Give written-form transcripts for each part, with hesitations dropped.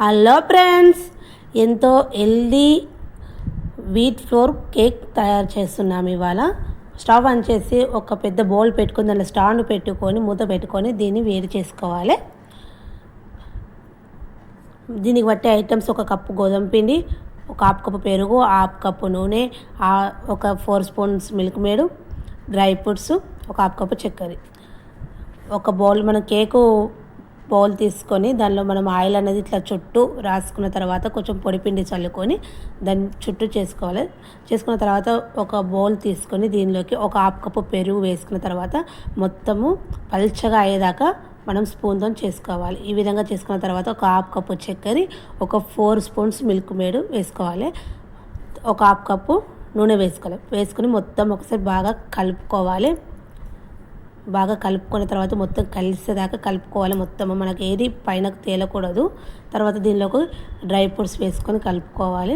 Hello friends, ఎంతో healthy wheat flour cake తయారు చేస్తున్నాము. ఇవాళ స్టవ్ ఆన్ చేసి ఒక పెద్ద బౌల్ పెట్టుకుని దానిలో స్టాండ్ పెట్టుకొని మూత పెట్టుకొని దీన్ని వేడి చేసుకోవాలి. దీనికి బట్టే ఐటమ్స్: ఒక కప్పు గోధుమ పిండి, ఒక హాఫ్ కప్పు పెరుగు, హాఫ్ కప్పు నూనె, ఒక 4 spoons milk made, dry fruits, ఒక హాఫ్ కప్పు చక్కెర. ఒక బౌల్ మనం కేకు బౌల్ తీసుకొని దానిలో మనం ఆయిల్ అనేది ఇట్లా చుట్టూ రాసుకున్న తర్వాత కొంచెం పొడిపిండి చల్లుకొని దాన్ని చుట్టూ చేసుకోవాలి. చేసుకున్న తర్వాత ఒక బౌల్ తీసుకొని దీనిలోకి ఒక హాఫ్ కప్పు పెరుగు వేసుకున్న తర్వాత మొత్తము పల్చగా అయ్యేదాకా మనం స్పూన్తో చేసుకోవాలి. ఈ విధంగా చేసుకున్న తర్వాత ఒక హాఫ్ కప్పు చక్కెర, ఒక 4 స్పూన్స్ మిల్క్ మేడ్ వేసుకోవాలి, ఒక హాఫ్ కప్పు నూనె వేసుకోవాలి. వేసుకొని మొత్తం ఒకసారి బాగా కలుపుకోవాలి. బాగా కలుపుకున్న తర్వాత మొత్తం కలిసేదాకా కలుపుకోవాలి. మొత్తం మనకి ఏది పైన తేలకూడదు. తర్వాత దీనిలోకి డ్రై ఫ్రూట్స్ వేసుకొని కలుపుకోవాలి.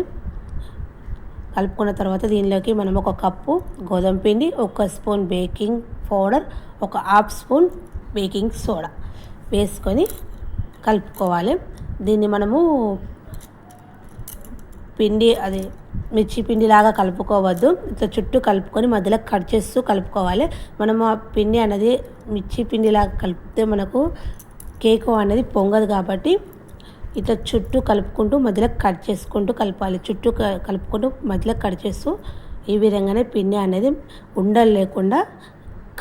కలుపుకున్న తర్వాత దీనిలోకి మనం ఒక కప్పు గోధుమ పిండి, ఒక స్పూన్ బేకింగ్ పౌడర్, ఒక హాఫ్ స్పూన్ బేకింగ్ సోడా వేసుకొని కలుపుకోవాలి. దీన్ని మనము పిండి అది మిర్చి పిండిలాగా కలుపుకోవద్దు. ఇట్లా చుట్టూ కలుపుకొని మధ్యలో కట్ చేస్తూ కలుపుకోవాలి. మనం ఆ పిండి అనేది మిర్చి పిండిలాగా కలిపితే మనకు కేకు అనేది పొంగదు. కాబట్టి ఇట్లా చుట్టూ కలుపుకుంటూ మధ్యలో కట్ చేసుకుంటూ కలపాలి. చుట్టూ కలుపుకుంటూ మధ్యలో కట్ చేస్తూ ఈ విధంగానే పిండి అనేది ఉండలు లేకుండా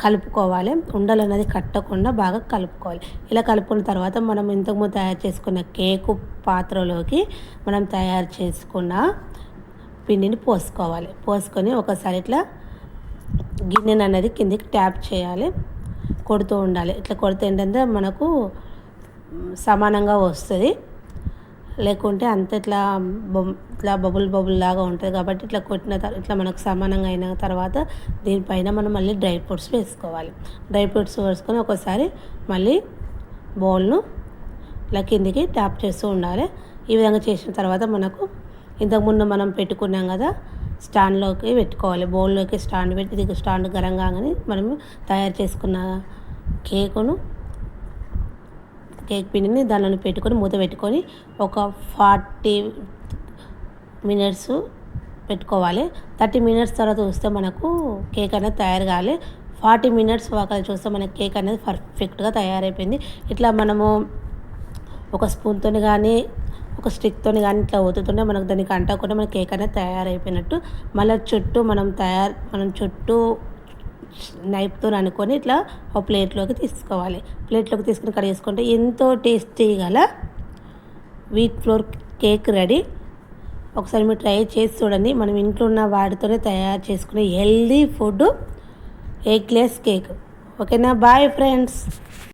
కలుపుకోవాలి. ఉండలు అనేది కట్టకుండా బాగా కలుపుకోవాలి. ఇలా కలుపుకున్న తర్వాత మనం ఇంతకుముందు తయారు చేసుకున్న కేకు పాత్రలోకి మనం తయారు చేసుకున్న పిండిని పోసుకోవాలి. పోసుకొని ఒకసారి ఇట్లా గిన్నెను అనేది కిందికి ట్యాప్ చేయాలి, కొడుతూ ఉండాలి. ఇట్లా కొడితే ఏంటంటే మనకు సమానంగా వస్తుంది. లేకుంటే అంత ఇట్లా బబుల్ లాగా ఉంటుంది. కాబట్టి ఇట్లా కొట్టిన ఇట్లా మనకు సమానంగా అయిన తర్వాత దీనిపైన మనం మళ్ళీ డ్రై ఫ్రూట్స్ వేసుకోవాలి. డ్రై ఫ్రూట్స్ వేసుకొని ఒకసారి మళ్ళీ బౌల్ను ఇట్లా కిందికి ట్యాప్ చేస్తూ ఉండాలి. ఈ విధంగా చేసిన తర్వాత మనకు ఇంతకుముందు మనం పెట్టుకున్నాం కదా, స్టాండ్లోకి పెట్టుకోవాలి. బౌల్లోకి స్టాండ్ పెట్టి ఇది స్టాండ్ గరం కాగానే మనం తయారు చేసుకున్న కేక్ పిండిని దానిలో పెట్టుకొని మూత పెట్టుకొని ఒక 40 మినిట్స్ పెట్టుకోవాలి. 30 మినిట్స్ తర్వాత చూస్తే మనకు కేక్ అనేది తయారు కావాలి. 40 మినిట్స్ వాకలు చూస్తే మనకి కేక్ అనేది పర్ఫెక్ట్గా తయారైపోయింది. ఇట్లా మనము ఒక స్పూన్తో కానీ ఒక స్టిక్తో కానీ ఇట్లా ఒత్తుతుంటే మనకు దానికి అంటకుండా మన కేక్ అనేది తయారైపోయినట్టు. మళ్ళీ చుట్టూ మనం చుట్టూ నైఫ్తో అనుకొని ఇట్లా ఒక ప్లేట్లోకి తీసుకోవాలి. ప్లేట్లోకి తీసుకుని కట్ చేసుకుంటే ఎంతో టేస్టీ గల వీట్ ఫ్లోర్ కేక్ రెడీ. ఒకసారి మీరు ట్రై చేసి చూడండి. మనం ఇంట్లో ఉన్న వాటితోనే తయారు చేసుకునే హెల్దీ ఫుడ్ ఎగ్లెస్ కేక్. ఓకేనా? Bye friends.